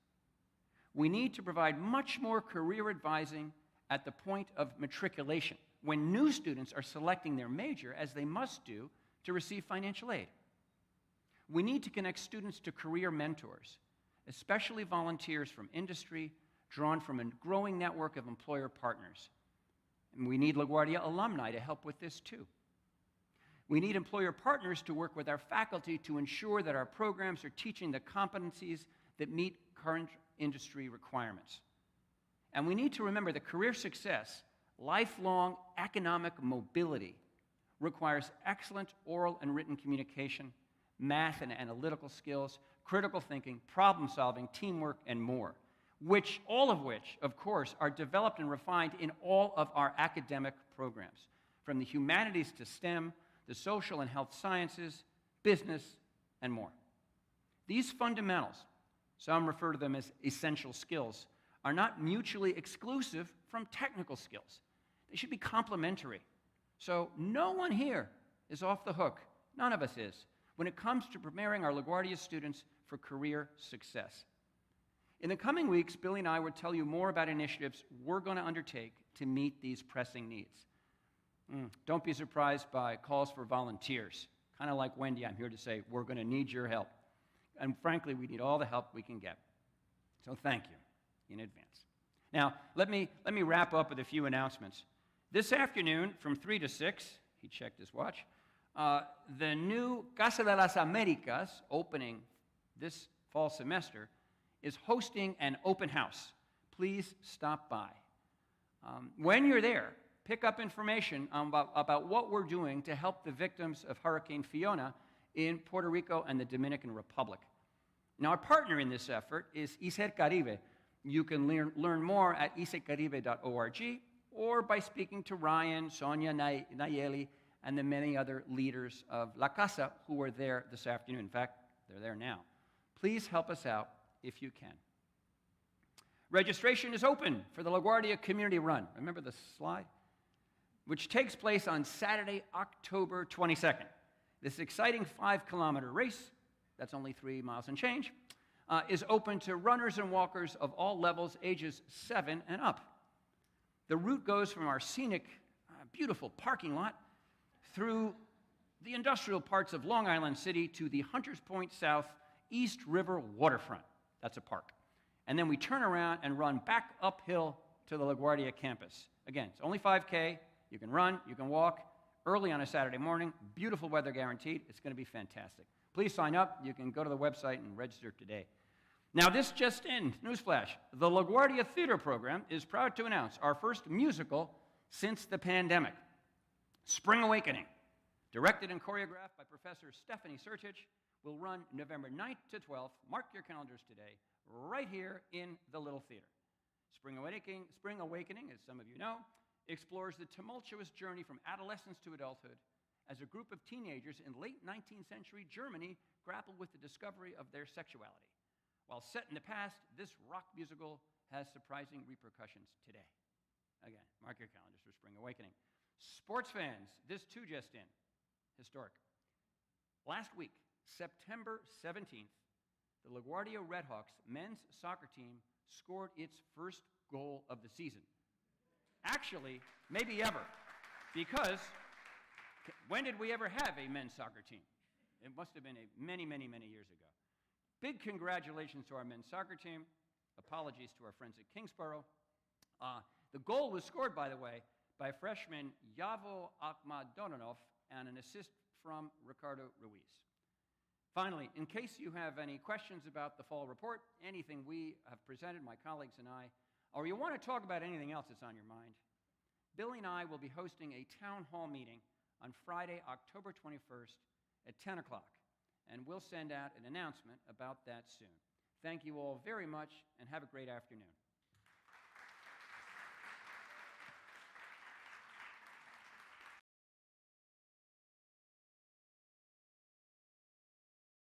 We need to provide much more career advising at the point of matriculation, when new students are selecting their major, as they must do to receive financial aid. We need to connect students to career mentors, especially volunteers from industry, drawn from a growing network of employer partners. And we need LaGuardia alumni to help with this too. We need employer partners to work with our faculty to ensure that our programs are teaching the competencies that meet current industry requirements. And we need to remember that career success, lifelong economic mobility, requires excellent oral and written communication, math and analytical skills, critical thinking, problem solving, teamwork, and more, all of which, of course, are developed and refined in all of our academic programs, from the humanities to STEM, the social and health sciences, business, and more. These fundamentals, some refer to them as essential skills, are not mutually exclusive from technical skills. They should be complementary. So no one here is off the hook, none of us is, when it comes to preparing our LaGuardia students for career success. In the coming weeks, Billy and I will tell you more about initiatives we're going to undertake to meet these pressing needs. Don't be surprised by calls for volunteers. Kind of like Wendy, I'm here to say, we're going to need your help. And frankly, we need all the help we can get. So thank you in advance. Now, let me wrap up with a few announcements. This afternoon, from 3 to 6, he checked his watch, the new Casa de las Americas, opening this fall semester, is hosting an open house. Please stop by. When you're there, pick up information about what we're doing to help the victims of Hurricane Fiona in Puerto Rico and the Dominican Republic. Now, our partner in this effort is ISER Caribe. You can learn more at isercaribe.org or by speaking to Ryan, Sonia, Nayeli, and the many other leaders of La Casa who are there this afternoon. In fact, they're there now. Please help us out if you can. Registration is open for the LaGuardia Community Run. Remember the slide? Which takes place on Saturday, October 22nd. This exciting 5-kilometer race, that's only 3 miles and change, is open to runners and walkers of all levels, ages 7 and up. The route goes from our scenic, beautiful parking lot through the industrial parts of Long Island City to the Hunters Point South East River waterfront. That's a park. And then we turn around and run back uphill to the LaGuardia campus. Again, it's only 5K. You can run, you can walk, early on a Saturday morning. Beautiful weather guaranteed. It's going to be fantastic. Please sign up. You can go to the website and register today. Now, this just in, newsflash. The LaGuardia Theater Program is proud to announce our first musical since the pandemic, Spring Awakening, directed and choreographed by Professor Stephanie Sertich, will run November 9th to 12th. Mark your calendars today, right here in the Little Theater. Spring Awakening, as some of you know, explores the tumultuous journey from adolescence to adulthood as a group of teenagers in late 19th century Germany grapple with the discovery of their sexuality. While set in the past, this rock musical has surprising repercussions today. Again, mark your calendars for Spring Awakening. Sports fans, this too just in. Historic. Last week, September 17th, the LaGuardia Redhawks men's soccer team scored its first goal of the season. Actually, maybe ever, because when did we ever have a men's soccer team? It must have been many, many, many years ago. Big congratulations to our men's soccer team. Apologies to our friends at Kingsborough. The goal was scored, by the way, by freshman Yavo Akhmadonov and an assist from Ricardo Ruiz. Finally, in case you have any questions about the fall report, anything we have presented, my colleagues and I, or you want to talk about anything else that's on your mind, Billy and I will be hosting a town hall meeting on Friday, October 21st at 10 o'clock, and we'll send out an announcement about that soon. Thank you all very much, and have a great afternoon.